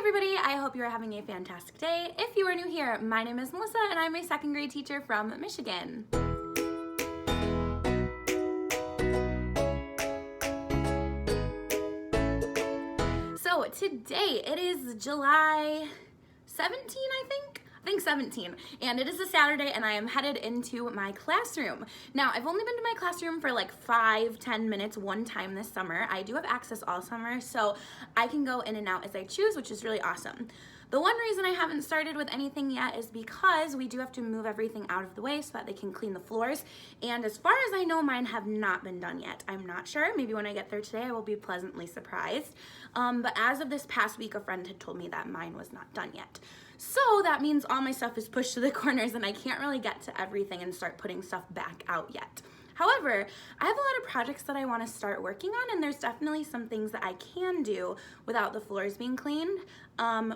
everybody, I hope you're having a fantastic day. If you are new here, my name is Melissa and I'm a second grade teacher from Michigan. So today it is July 17, I think 17, and it is a Saturday and I am headed into my classroom. Now, I've only been to my classroom for like 5-10 minutes one time this summer. I do have access all summer, so I can go in and out as I choose, which is really awesome. The one reason I haven't started with anything yet is because we do have to move everything out of the way so that they can clean the floors, and as far as I know, mine have not been done yet. I'm not sure, maybe when I get there today I will be pleasantly surprised, but as of this past week, a friend had told me that mine was not done yet. So that means all my stuff is pushed to the corners and I can't really get to everything and start putting stuff back out yet. However, I have a lot of projects that I want to start working on, and there's definitely some things that I can do without the floors being cleaned.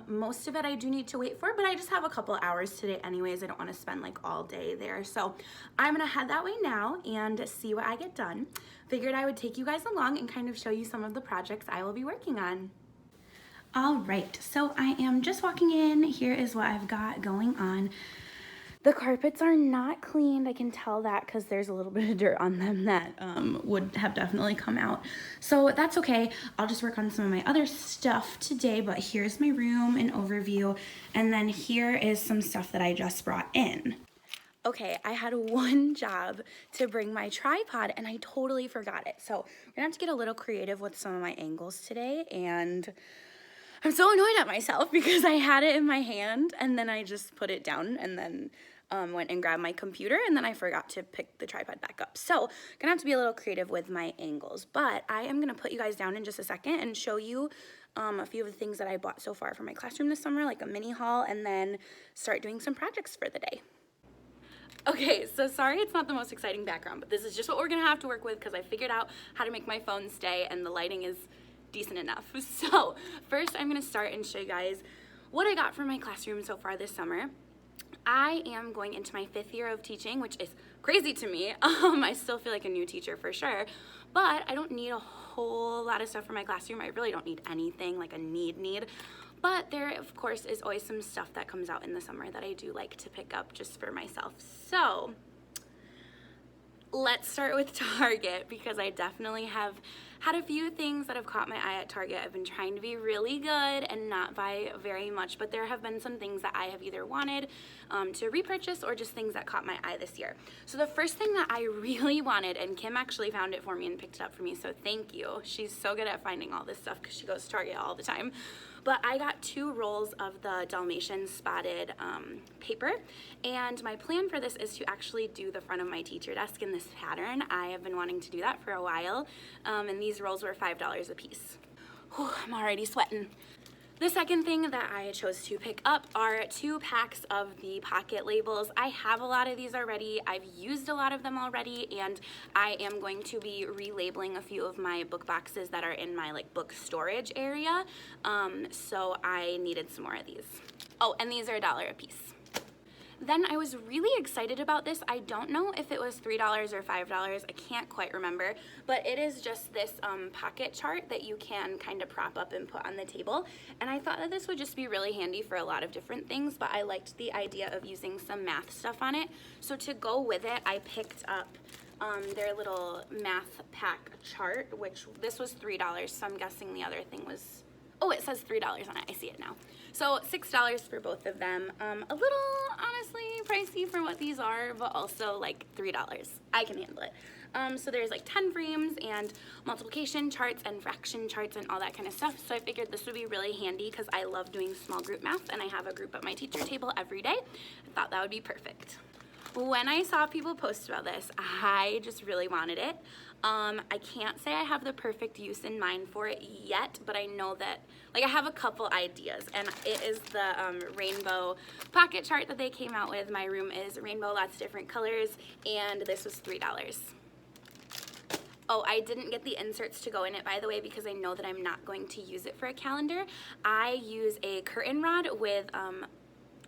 Most of it I do need to wait for, but I just have a couple hours today anyways. I don't want to spend like all day there. So I'm going to head that way now and see what I get done. Figured I would take you guys along and kind of show you some of the projects I will be working on. All right, so I am just walking in. Here is what I've got going on. The carpets are not cleaned. I can tell that because there's a little bit of dirt on them that would have definitely come out. So that's okay. I'll just work on some of my other stuff today, but here's my room, an overview, and then here is some stuff that I just brought in. Okay, I had one job to bring my tripod and I totally forgot it. So we're gonna have to get a little creative with some of my angles today, and I'm so annoyed at myself because I had it in my hand and then I just put it down and then went and grabbed my computer and then I forgot to pick the tripod back up. So gonna have to be a little creative with my angles, but I am gonna put you guys down in just a second and show you a few of the things that I bought so far for my classroom this summer, like a mini haul, and then start doing some projects for the day. Okay, so sorry it's not the most exciting background, but this is just what we're gonna have to work with because I figured out how to make my phone stay and the lighting is decent enough. So first I'm going to start and show you guys what I got from my classroom so far this summer. I am going into my 5th year of teaching, which is crazy to me. I still feel like a new teacher for sure, but I don't need a whole lot of stuff for my classroom. I really don't need anything like a need, but there of course is always some stuff that comes out in the summer that I do like to pick up just for myself. So let's start with Target because I definitely have had a few things that have caught my eye at Target. I've been trying to be really good and not buy very much, but there have been some things that I have either wanted to repurchase or just things that caught my eye this year. So the first thing that I really wanted, and Kim actually found it for me and picked it up for me, so thank you. She's so good at finding all this stuff because she goes to Target all the time. But I got 2 rolls of the Dalmatian spotted paper, and my plan for this is to actually do the front of my teacher desk in this pattern. I have been wanting to do that for a while, and these rolls were $5 a piece. Whew, I'm already sweating. The second thing that I chose to pick up are 2 packs of the pocket labels. I have a lot of these already. I've used a lot of them already, and I am going to be relabeling a few of my book boxes that are in my like book storage area. So I needed some more of these. Oh, and these are $1 a piece. Then I was really excited about this. I don't know if it was $3 or $5, I can't quite remember, but it is just this pocket chart that you can kind of prop up and put on the table. And I thought that this would just be really handy for a lot of different things, but I liked the idea of using some math stuff on it. So to go with it, I picked up their little math pack chart, which this was $3, so I'm guessing the other thing was, oh, it says $3 on it, I see it now. So $6 for both of them. A little, honestly, pricey for what these are, but also like $3. I can handle it. So there's like 10 frames and multiplication charts and fraction charts and all that kind of stuff. So I figured this would be really handy because I love doing small group math and I have a group at my teacher table every day. I thought that would be perfect. When I saw people post about this, I just really wanted it. I can't say I have the perfect use in mind for it yet, but I know that, like, I have a couple ideas, and it is the rainbow pocket chart that they came out with. My room is rainbow, lots of different colors, and this was $3. Oh, I didn't get the inserts to go in it, by the way, because I know that I'm not going to use it for a calendar. I use a curtain rod with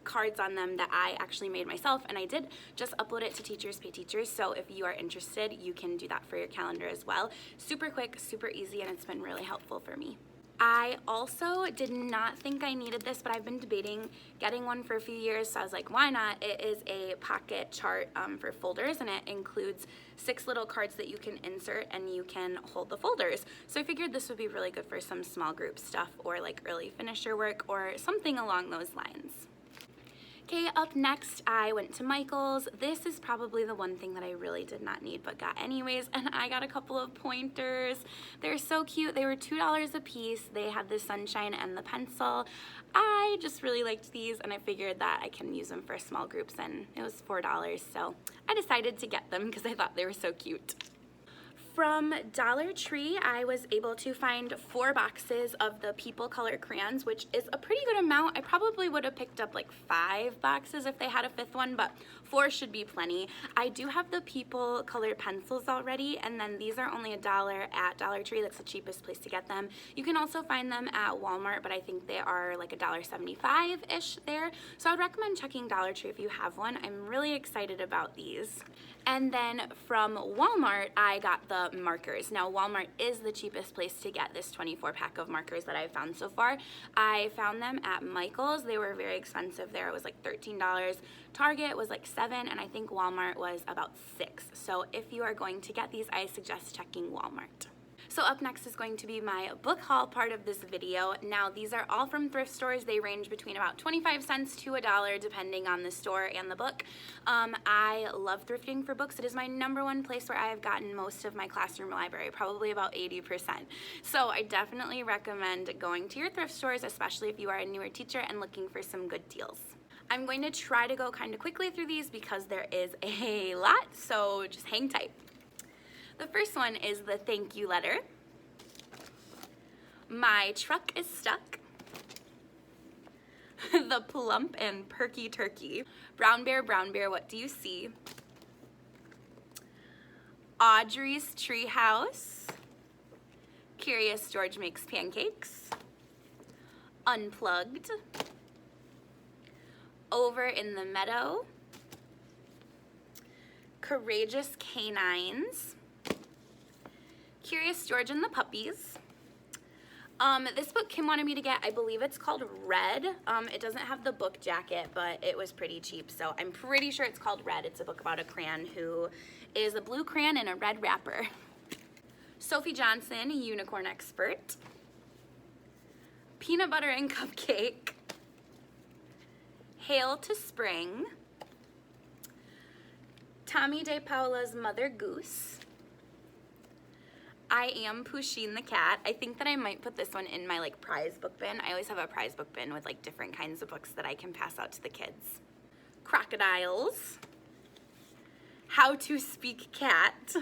cards on them that I actually made myself, and I did just upload it to Teachers Pay Teachers, so if you are interested, you can do that for your calendar as well. Super quick, super easy, and it's been really helpful for me. I also did not think I needed this, but I've been debating getting one for a few years, so I was like, why not? It is a pocket chart for folders, and it includes 6 little cards that you can insert and you can hold the folders. So I figured this would be really good for some small group stuff or like early finisher work or something along those lines. Okay, up next, I went to Michael's. This is probably the one thing that I really did not need but got anyways, and I got a couple of pointers. They're so cute. They were $2 a piece. They had the sunshine and the pencil. I just really liked these, and I figured that I can use them for small groups, and it was $4, so I decided to get them because I thought they were so cute. From Dollar Tree, I was able to find 4 boxes of the People Color crayons, which is a pretty good amount. I probably would have picked up like 5 boxes if they had a 5th one, but 4 should be plenty. I do have the People Color pencils already, and then these are only $1 at Dollar Tree. That's the cheapest place to get them. You can also find them at Walmart, but I think they are like $1.75-ish there. So I would recommend checking Dollar Tree if you have one. I'm really excited about these. And then from Walmart, I got the markers. Now, Walmart is the cheapest place to get this 24-pack of markers that I've found so far. I found them at Michael's. They were very expensive there. It was like $13. Target was like $7, and I think Walmart was about $6. So if you are going to get these, I suggest checking Walmart. So up next is going to be my book haul part of this video. Now, these are all from thrift stores. They range between about 25 cents to $1 depending on the store and the book. I love thrifting for books. It is my #1 place where I have gotten most of my classroom library, probably about 80%. So I definitely recommend going to your thrift stores, especially if you are a newer teacher and looking for some good deals. I'm going to try to go kind of quickly through these because there is a lot, so just hang tight. The first one is the thank you letter. My truck is stuck. The plump and perky turkey. Brown bear, what do you see? Audrey's treehouse. Curious George makes pancakes. Unplugged. Over in the meadow. Courageous canines. Curious George and the Puppies. This book Kim wanted me to get, I believe it's called Red. It doesn't have the book jacket, but it was pretty cheap, so I'm pretty sure it's called Red. It's a book about a crayon who is a blue crayon in a red wrapper. Sophie Johnson, Unicorn Expert. Peanut Butter and Cupcake. Hail to Spring. Tommy DePaola's Mother Goose. I Am Pusheen the Cat. I think that I might put this one in my like prize book bin. I always have a prize book bin with like different kinds of books that I can pass out to the kids. Crocodiles. How to Speak Cat.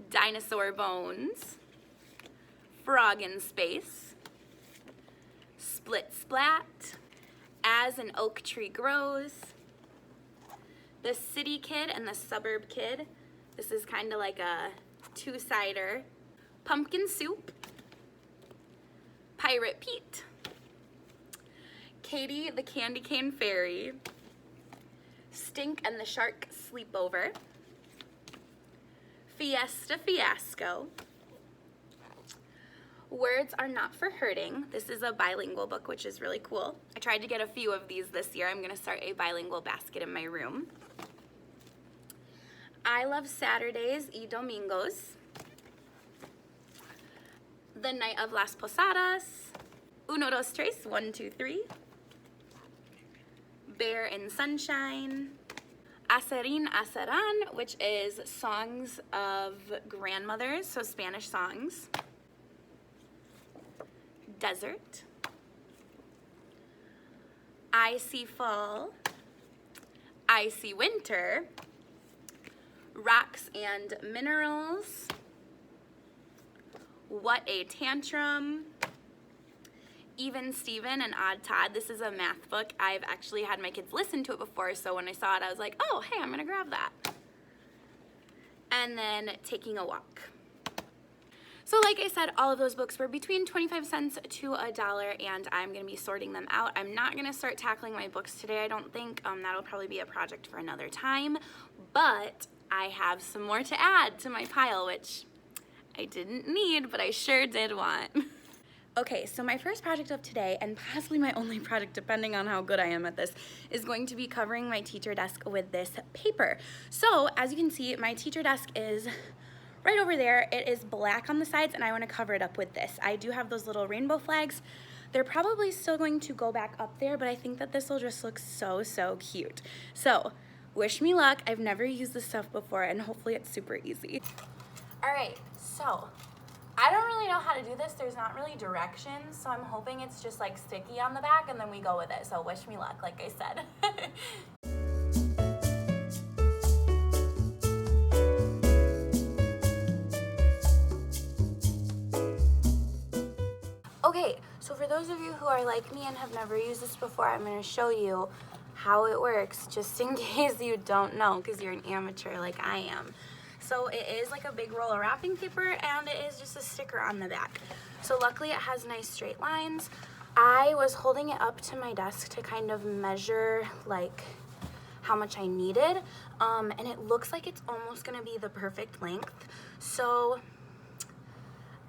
Dinosaur Bones. Frog in Space. Split Splat. As an Oak Tree Grows. The City Kid and the Suburb Kid. This is kind of like a 2-sider. Pumpkin Soup. Pirate Pete. Katie the Candy Cane Fairy. Stink and the Shark Sleepover. Fiesta Fiasco. Words Are Not for Hurting. This is a bilingual book, which is really cool. I tried to get a few of these this year. I'm going to start a bilingual basket in my room. I Love Saturdays y Domingos. The Night of Las Posadas. Uno, dos, tres, 1, 2, 3. Bear in Sunshine. Acerin Aceran, which is songs of grandmothers, so Spanish songs. Desert. I See Fall. I See Winter. Rocks and Minerals. What a Tantrum. Even Steven and Odd Todd. This is a math book. I've actually had my kids listen to it before, so when I saw it, I was like, oh, hey, I'm gonna grab that. And then Taking a Walk. So like I said, all of those books were between 25 cents to $1, and I'm gonna be sorting them out. I'm not gonna start tackling my books today, I don't think. That'll probably be a project for another time, but I have some more to add to my pile, which I didn't need, but I sure did want. Okay, so my first project of today, and possibly my only project depending on how good I am at this, is going to be covering my teacher desk with this paper. So as you can see, my teacher desk is right over there. It is black on the sides and I want to cover it up with this. I do have those little rainbow flags. They're probably still going to go back up there, but I think that this will just look so cute. So wish me luck. I've never used this stuff before and hopefully it's super easy. All right, so I don't really know how to do this. There's not really directions, so I'm hoping it's just like sticky on the back and then we go with it. So wish me luck, like I said. Okay, so for those of you who are like me and have never used this before, I'm going to show you how it works, just in case you don't know, because you're an amateur like I am. So it is like a big roll of wrapping paper and it is just a sticker on the back. So luckily it has nice straight lines. I was holding it up to my desk to kind of measure like how much I needed, and it looks like it's almost going to be the perfect length. So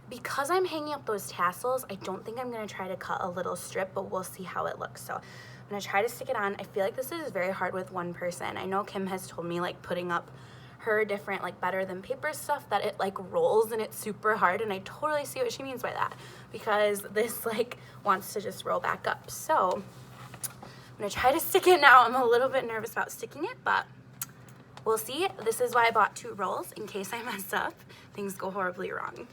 because I'm hanging up those tassels, I don't think I'm going to try to cut a little strip, but we'll see how it looks. So I'm going to try to stick it on. I feel like this is very hard with one person. I know Kim has told me like putting up her different like better than paper stuff that it like rolls and it's super hard, and I totally see what she means by that because this like wants to just roll back up. So I'm gonna try to stick it now. I'm a little bit nervous about sticking it, but we'll see. This is why I bought 2 rolls in case I mess up, things go horribly wrong.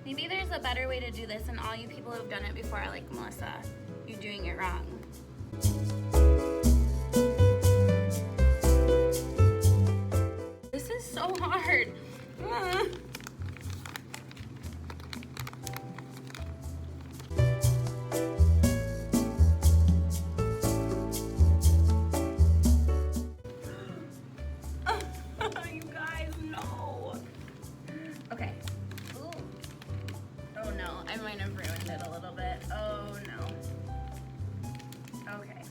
Maybe there's a better way to do this, and all you people who have done it before are like, Melissa, you're doing it wrong. This is so hard. You guys, no. Okay. Ooh. Oh no, I might have ruined it a little bit. Oh no. Okay.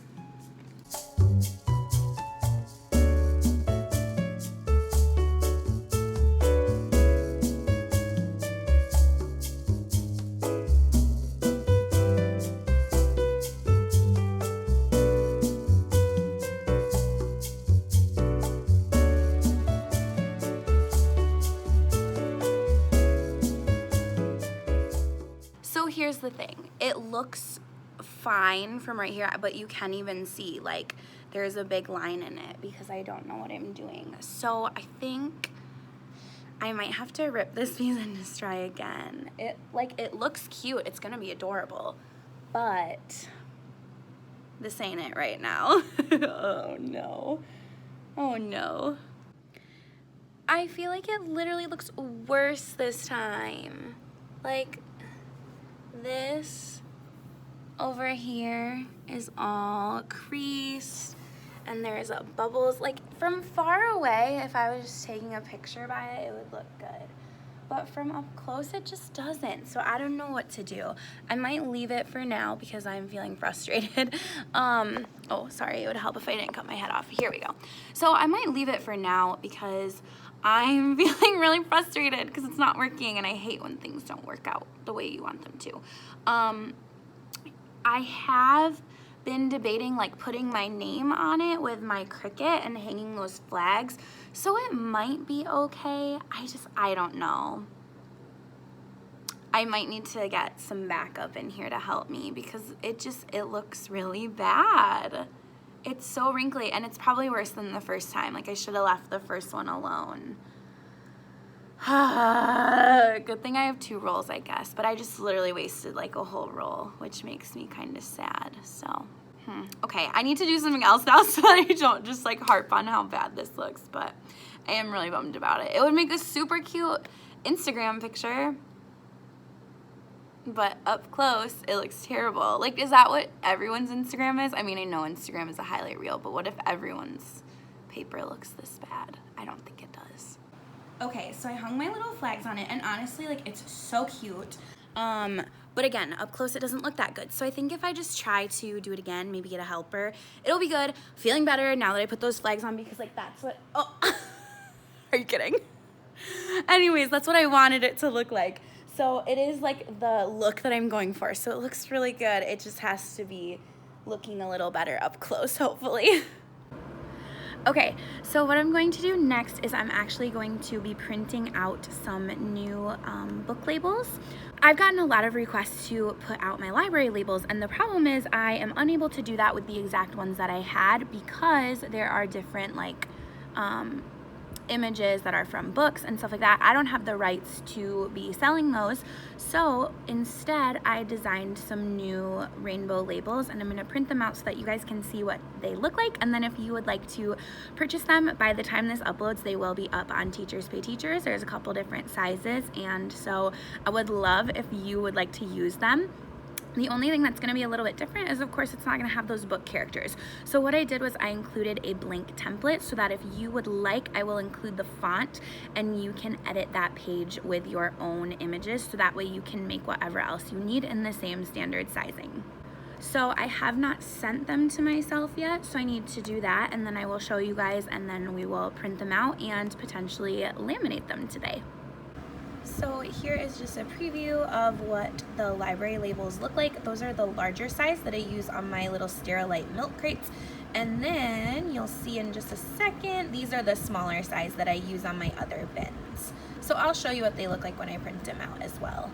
So here's the thing, it looks fine from right here, but you can even see like there's a big line in it because I don't know what I'm doing. So I think I might have to rip this piece and just try again. It looks cute, it's gonna be adorable, but this ain't it right now. Oh no, oh no. I feel like it literally looks worse this time. Like, this over here is all creased and there's bubbles. Like from far away, if I was just taking a picture by it, it would look good. But from up close, it just doesn't. So I don't know what to do. I might leave it for now because I'm feeling frustrated. Oh, sorry, it would help if I didn't cut my head off. Here we go. So I might leave it for now because I'm feeling really frustrated because it's not working, and I hate when things don't work out the way you want them to. I have been debating like putting my name on it with my Cricut and hanging those flags, so it might be okay. I don't know. I might need to get some backup in here to help me because it looks really bad. It's so wrinkly, and it's probably worse than the first time. Like, I should have left the first one alone. Good thing I have 2 rolls, I guess, but I just literally wasted like a whole roll, which makes me kind of sad. So, okay, I need to do something else now so that I don't just like harp on how bad this looks, but I am really bummed about it. It would make a super cute Instagram picture, but up close, it looks terrible. Like, is that what everyone's Instagram is? I mean, I know Instagram is a highlight reel, but what if everyone's paper looks this bad? I don't think it does. Okay, so I hung my little flags on it, and honestly, like, it's so cute. But again, up close it doesn't look that good. So I think if I just try to do it again, maybe get a helper, it'll be good. Feeling better now that I put those flags on, because like that's what, oh, are you kidding? Anyways, that's what I wanted it to look like. So it is like the look that I'm going for. So it looks really good. It just has to be looking a little better up close, hopefully. Okay, so what I'm going to do next is I'm actually going to be printing out some new book labels. I've gotten a lot of requests to put out my library labels, and the problem is I am unable to do that with the exact ones that I had, because there are different like images that are from books and stuff like that. I don't have the rights to be selling those, so instead I designed some new rainbow labels, and I'm going to print them out so that you guys can see what they look like. And then if you would like to purchase them, by the time this uploads they will be up on Teachers Pay Teachers. There's a couple different sizes, and so I would love if you would like to use them. The only thing that's going to be a little bit different is, of course, it's not going to have those book characters. So what I did was I included a blank template so that if you would like, I will include the font and you can edit that page with your own images, so that way you can make whatever else you need in the same standard sizing. So I have not sent them to myself yet, so I need to do that, and then I will show you guys, and then we will print them out and potentially laminate them today. So here is just a preview of what the library labels look like. Those are the larger size that I use on my little Sterilite milk crates. And then you'll see in just a second, these are the smaller size that I use on my other bins. So I'll show you what they look like when I print them out as well.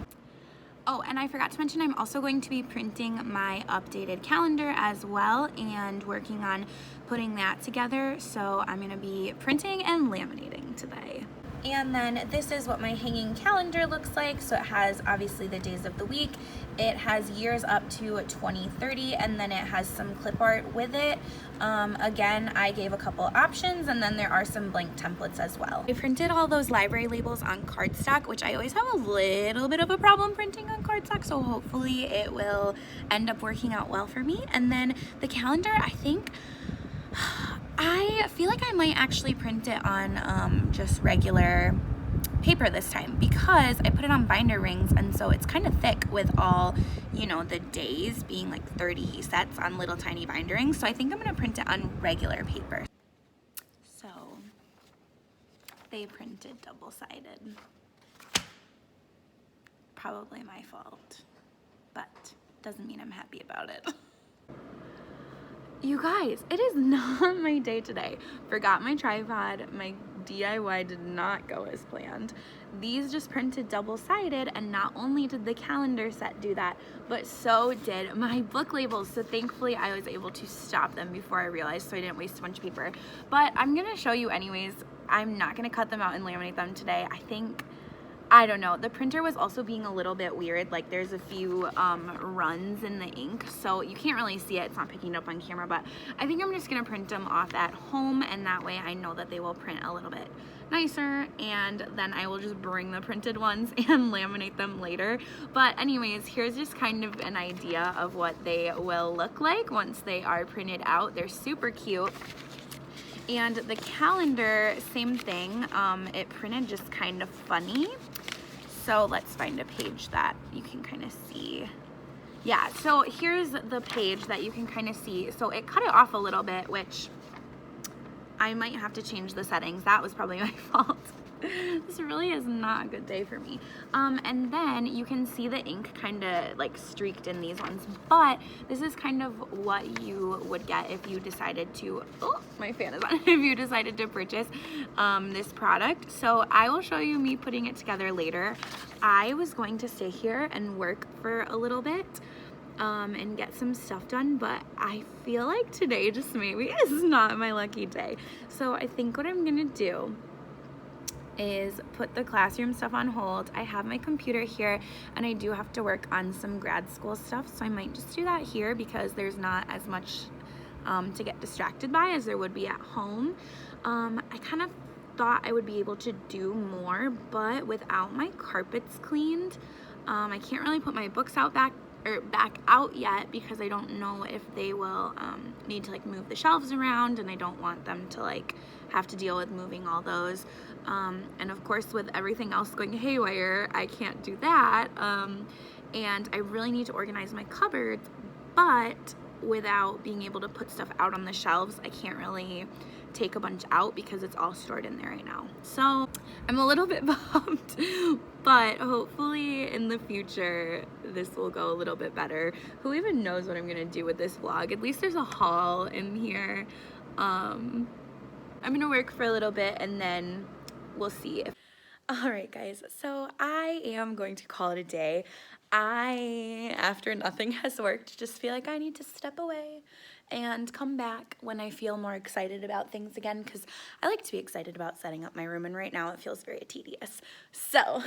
Oh, and I forgot to mention I'm also going to be printing my updated calendar as well and working on putting that together. So I'm going to be printing and laminating today. And then this is what my hanging calendar looks like. So it has obviously the days of the week. It has years up to 2030, and then it has some clip art with it. Again, I gave a couple options, and then there are some blank templates as well. I printed all those library labels on cardstock, which I always have a little bit of a problem printing on cardstock, so hopefully it will end up working out well for me. And then the calendar, I feel like I might actually print it on just regular paper this time, because I put it on binder rings, and so it's kind of thick with all, you know, the days being like 30 sets on little tiny binder rings. So I think I'm going to print it on regular paper. So they printed double-sided. Probably my fault, but doesn't mean I'm happy about it. You guys, it is not my day today. Forgot my tripod. My DIY did not go as planned. These just printed double-sided, and not only did the calendar set do that, but so did my book labels. So thankfully I was able to stop them before I realized, so I didn't waste a bunch of paper. But I'm gonna show you anyways. I'm not gonna cut them out and laminate them today. I don't know, the printer was also being a little bit weird. Like there's a few runs in the ink, so you can't really see it, it's not picking it up on camera, but I think I'm just gonna print them off at home, and that way I know that they will print a little bit nicer, and then I will just bring the printed ones and laminate them later. But anyways, here's just kind of an idea of what they will look like once they are printed out. They're super cute. And the calendar, same thing, it printed just kind of funny. So let's find a page that you can kind of see. Yeah, so here's the page that you can kind of see. So it cut it off a little bit, which I might have to change the settings. That was probably my fault. This really is not a good day for me. And then you can see the ink kind of like streaked in these ones, but this is kind of what you would get if you decided to, oh, my fan is on, if you decided to purchase this product. So I will show you me putting it together later. I was going to stay here and work for a little bit and get some stuff done, but I feel like today just maybe is not my lucky day. So I think what I'm gonna do is put the classroom stuff on hold. I have my computer here, and I do have to work on some grad school stuff, so I might just do that here because there's not as much to get distracted by as there would be at home. I kind of thought I would be able to do more, but without my carpets cleaned, I can't really put my books out back out yet because I don't know if they will need to like move the shelves around, and I don't want them to like have to deal with moving all those. And of course with everything else going haywire, I can't do that. and I really need to organize my cupboards, but without being able to put stuff out on the shelves, I can't really take a bunch out because it's all stored in there right now. So I'm a little bit bummed, but hopefully in the future this will go a little bit better. Who even knows what I'm gonna do with this vlog? At least there's a haul in here. I'm gonna work for a little bit and then we'll see. Alright guys, so I am going to call it a day. After nothing has worked, just feel like I need to step away and come back when I feel more excited about things again, because I like to be excited about setting up my room, and right now it feels very tedious. So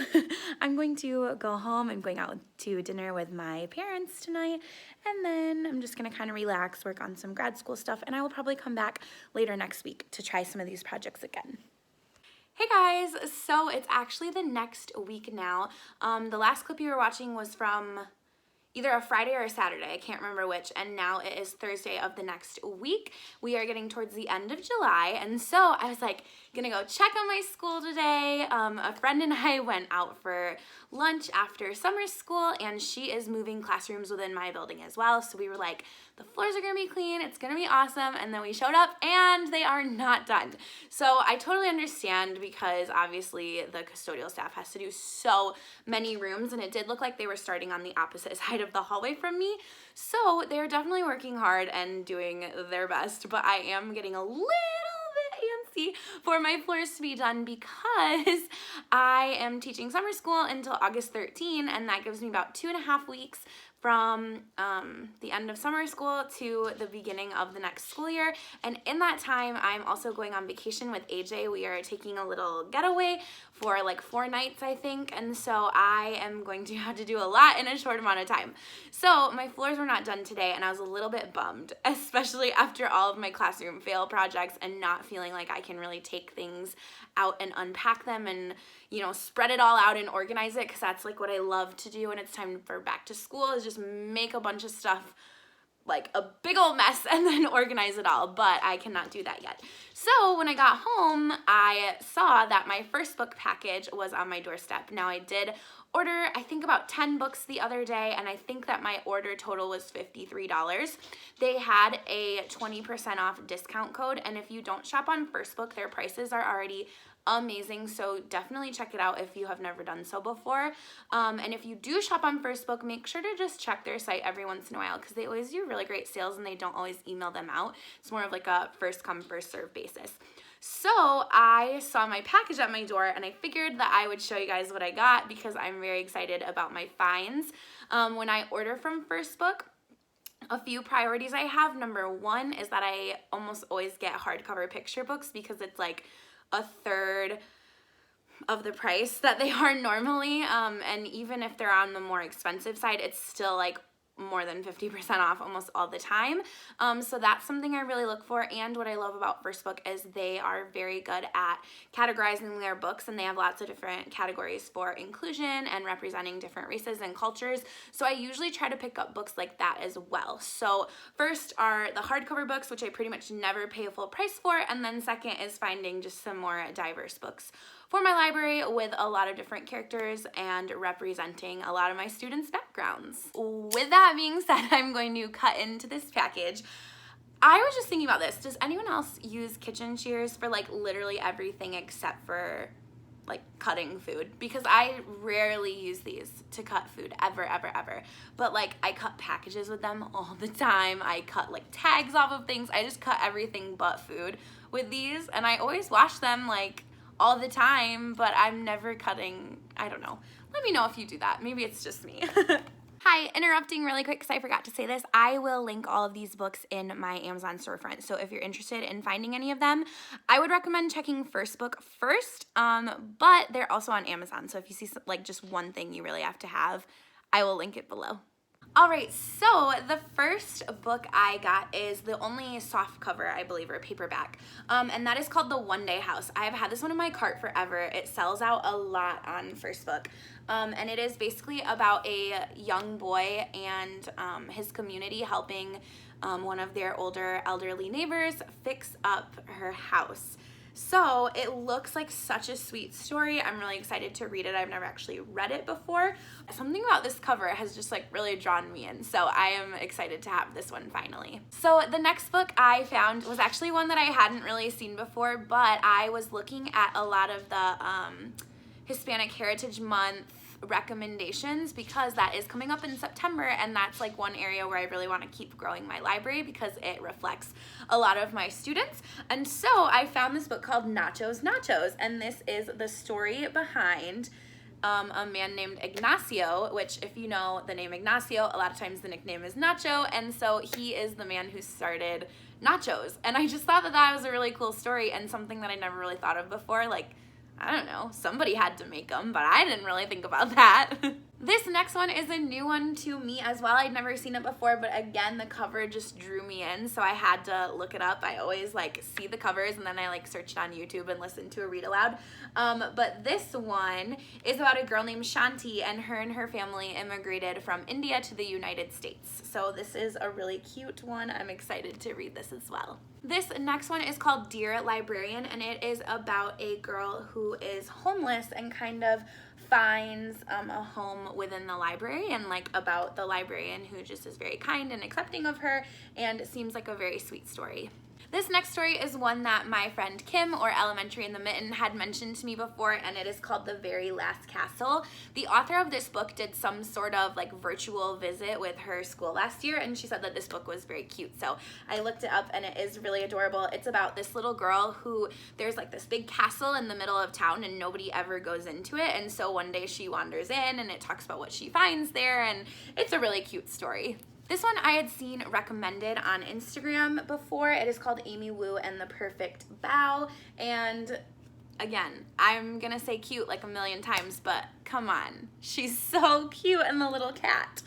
I'm going to go home. I'm going out to dinner with my parents tonight, and then I'm just going to kind of relax, work on some grad school stuff, and I will probably come back later next week to try some of these projects again. Hey guys, so it's actually the next week now. The last clip you were watching was from either a Friday or a Saturday, I can't remember which, and now it is Thursday of the next week. We are getting towards the end of July, and so I was like, gonna go check on my school today. A friend and I went out for lunch after summer school, and she is moving classrooms within my building as well, so we were like, the floors are gonna be clean, it's gonna be awesome, and then we showed up and they are not done. So I totally understand, because obviously the custodial staff has to do so many rooms, and it did look like they were starting on the opposite side of the hallway from me. So they're definitely working hard and doing their best, but I am getting a little bit antsy for my floors to be done because I am teaching summer school until August 13, and that gives me about 2.5 weeks from the end of summer school to the beginning of the next school year. And in that time, I'm also going on vacation with AJ. We are taking a little getaway for like 4 nights, I think. And so I am going to have to do a lot in a short amount of time. So my floors were not done today, and I was a little bit bummed, especially after all of my classroom fail projects and not feeling like I can really take things out and unpack them and, you know, spread it all out and organize it, because that's like what I love to do when it's time for back to school, is just make a bunch of stuff like a big old mess and then organize it all, but I cannot do that yet. So when I got home, I saw that my first book package was on my doorstep. Now I did order, I think, about 10 books the other day, and I think that my order total was $53. They had a 20% off discount code, and if you don't shop on First Book, their prices are already amazing, so definitely check it out if you have never done so before. And if you do shop on First Book, make sure to just check their site every once in a while, because they always do really great sales and they don't always email them out. It's more of like a first come first serve basis. So I saw my package at my door, and I figured that I would show you guys what I got, because I'm very excited about my finds. When I order from First Book, a few priorities I have. Number one is that I almost always get hardcover picture books, because it's like a third of the price that they are normally, and even if they're on the more expensive side, it's still like more than 50% off almost all the time. So that's something I really look for. And what I love about First Book is they are very good at categorizing their books, and they have lots of different categories for inclusion and representing different races and cultures. So I usually try to pick up books like that as well. So first are the hardcover books, which I pretty much never pay a full price for, and then second is finding just some more diverse books for my library with a lot of different characters and representing a lot of my students' backgrounds. With that being said, I'm going to cut into this package. I was just thinking about this. Does anyone else use kitchen shears for like literally everything except for like cutting food? Because I rarely use these to cut food, ever. But like I cut packages with them all the time. I cut like tags off of things. I just cut everything but food with these, and I always wash them like all the time, but I'm never cutting. I don't know. Let me know if you do that. Maybe it's just me. Hi, interrupting really quick because I forgot to say this. I will link all of these books in my Amazon storefront. So if you're interested in finding any of them, I would recommend checking First Book first, but they're also on Amazon. So if you see like just one thing you really have to have, I will link it below. All right, so the first book I got is the only soft cover, I believe, or paperback, and that is called The One Day House. I've had this one in my cart forever. It sells out a lot on First Book, and it is basically about a young boy and his community helping one of their older elderly neighbors fix up her house. So it looks like such a sweet story. I'm really excited to read it. I've never actually read it before. Something about this cover has just like really drawn me in. So I am excited to have this one finally. So the next book I found was actually one that I hadn't really seen before, but I was looking at a lot of the Hispanic Heritage Month recommendations because that is coming up in September, and that's like one area where I really want to keep growing my library because it reflects a lot of my students. And so I found this book called Nachos Nachos, and this is the story behind a man named Ignacio, which if you know the name Ignacio, a lot of times the nickname is Nacho, and so he is the man who started nachos. And I just thought that that was a really cool story and something that I never really thought of before. Like, I don't know, somebody had to make them, but I didn't really think about that. This next one is a new one to me as well. I'd never seen it before, but again, the cover just drew me in, so I had to look it up. I always like see the covers and then I like searched on YouTube and listened to a read aloud. But this one is about a girl named Shanti, and her family immigrated from India to the United States. So this is a really cute one. I'm excited to read this as well. This next one is called Dear Librarian, and it is about a girl who is homeless and kind of finds a home within the library, and like about the librarian who just is very kind and accepting of her, and it seems like a very sweet story. This next story is one that my friend Kim, or Elementary in the Mitten, had mentioned to me before, and it is called The Very Last Castle. The author of this book did some sort of like virtual visit with her school last year, and she said that this book was very cute. So I looked it up and it is really adorable. It's about this little girl who, there's like this big castle in the middle of town and nobody ever goes into it, and so one day she wanders in and it talks about what she finds there, and it's a really cute story. This one I had seen recommended on Instagram before. It is called Amy Wu and the Perfect Bow, and again, I'm gonna say cute like a million times, but come on, she's so cute, and the little cat.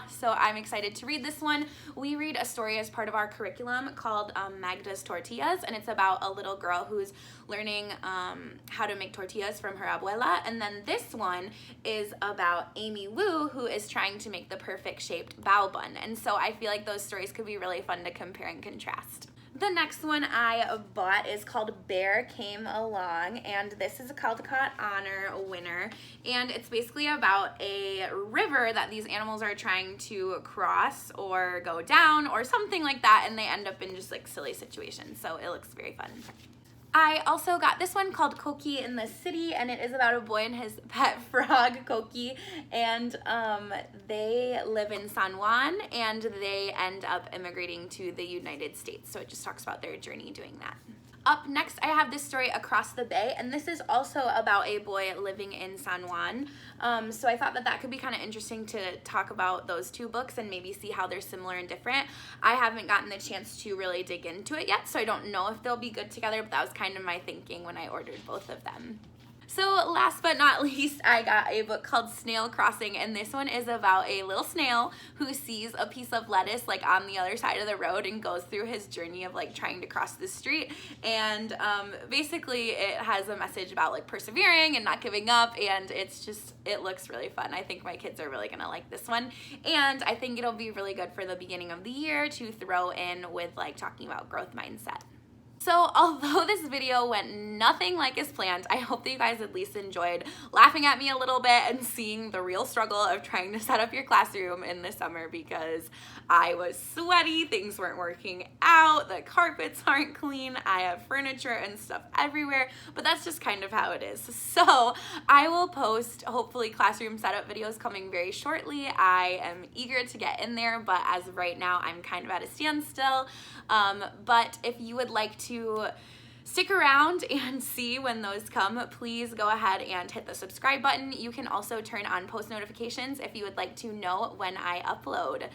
So I'm excited to read this one. We read a story as part of our curriculum called Magda's Tortillas, and it's about a little girl who's learning how to make tortillas from her abuela. And then this one is about Amy Wu, who is trying to make the perfect shaped bao bun. And so I feel like those stories could be really fun to compare and contrast. The next one I bought is called Bear Came Along, and this is a Caldecott Honor winner, and it's basically about a river that these animals are trying to cross or go down or something like that, and they end up in just like silly situations, so it looks very fun. I also got this one called Koki in the City, and it is about a boy and his pet frog, Koki, and they live in San Juan, and they end up immigrating to the United States, so it just talks about their journey doing that. Up next, I have this story, Across the Bay, and this is also about a boy living in San Juan. So I thought that that could be kind of interesting to talk about those two books and maybe see how they're similar and different. I haven't gotten the chance to really dig into it yet, so I don't know if they'll be good together, but that was kind of my thinking when I ordered both of them. So last but not least, I got a book called Snail Crossing, and this one is about a little snail who sees a piece of lettuce like on the other side of the road and goes through his journey of like trying to cross the street, and basically it has a message about like persevering and not giving up, and it's just, it looks really fun. I think my kids are really gonna like this one, and I think it'll be really good for the beginning of the year to throw in with like talking about growth mindset. So although this video went nothing like as planned, I hope that you guys at least enjoyed laughing at me a little bit and seeing the real struggle of trying to set up your classroom in the summer, because I was sweaty, things weren't working out, the carpets aren't clean, I have furniture and stuff everywhere, but that's just kind of how it is. So I will post hopefully classroom setup videos coming very shortly. I am eager to get in there, but as of right now, I'm kind of at a standstill. But if you would like to stick around and see when those come, please go ahead and hit the subscribe button. You can also turn on post notifications if you would like to know when I upload.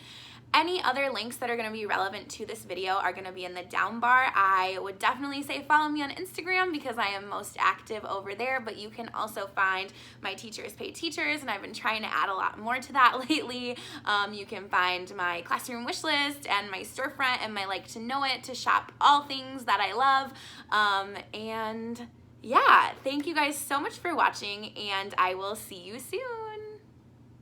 Any other links that are going to be relevant to this video are going to be in the down bar. I would definitely say follow me on Instagram because I am most active over there, but you can also find my Teachers Pay Teachers, and I've been trying to add a lot more to that lately. You can find my classroom wish list and my storefront and my like to know it to shop all things that I love. And yeah, thank you guys so much for watching, and I will see you soon.